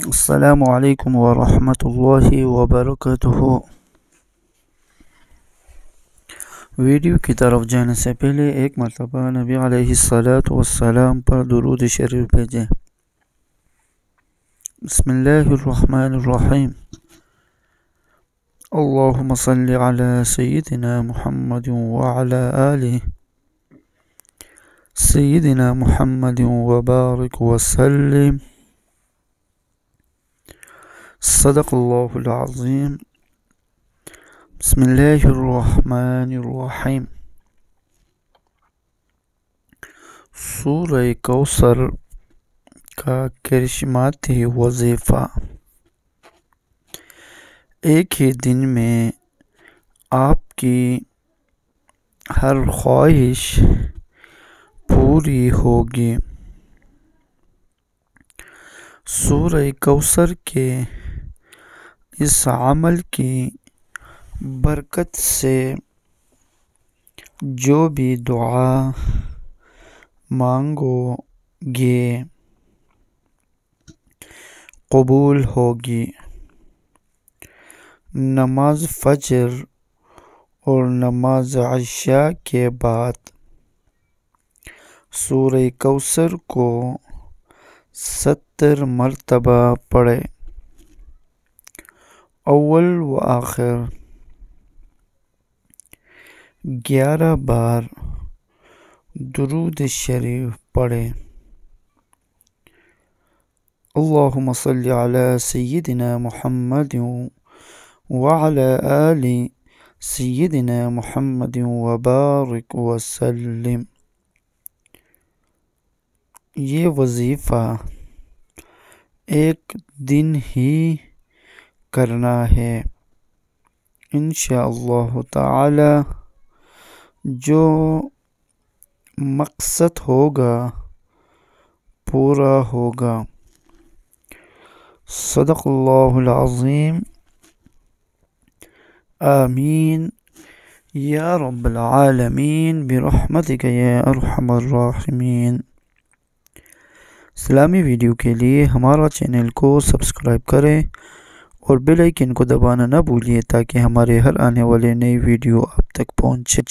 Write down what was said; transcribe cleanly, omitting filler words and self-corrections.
السلام علیکم ورحمۃ اللہ وبرکاتہ۔ ویڈیو کی طرف جانے سے پہلے ایک مرتبہ نبی علیہ السلام پر درود شریف بھیجیں۔ بسم اللہ الرحمن الرحیم۔ اللہم صلی علی سیدنا محمد وعلی آلہ سیدنا محمد وبارک وسلم۔ صدق اللہ العظیم۔ بسم اللہ الرحمن الرحیم۔ سورہ کوثر کا کرشماتی وظیفہ۔ ایک ہی دن میں آپ کی ہر خواہش پوری ہوگی۔ سورہ کوثر کے اس عمل کی برکت سے جو بھی دعا مانگو گے قبول ہوگی۔ نماز فجر اور نماز عشاء کے بعد سورہ کوثر کو 70 مرتبہ پڑھیں۔ اول و آخر 11 بار درود شریف پڑھیں۔ اللہم صلی علی سیدنا محمد وعلی آل سیدنا محمد وبارک وسلم۔ یہ وظیفہ ایک دن ہی کرنا ہے۔ انشاءاللہ تعالی جو مقصد ہوگا پورا ہوگا۔ صدق اللہ العظیم۔ آمین یا رب العالمین برحمتک یا ارحم الراحمین۔ اسلامی ویڈیو کے لیے ہمارا چینل کو سبسکرائب کریں اور بیل آئیکن کو دبانا نہ بھولیے تاکہ ہمارے ہر آنے والے نئی ویڈیو آپ تک پہنچے۔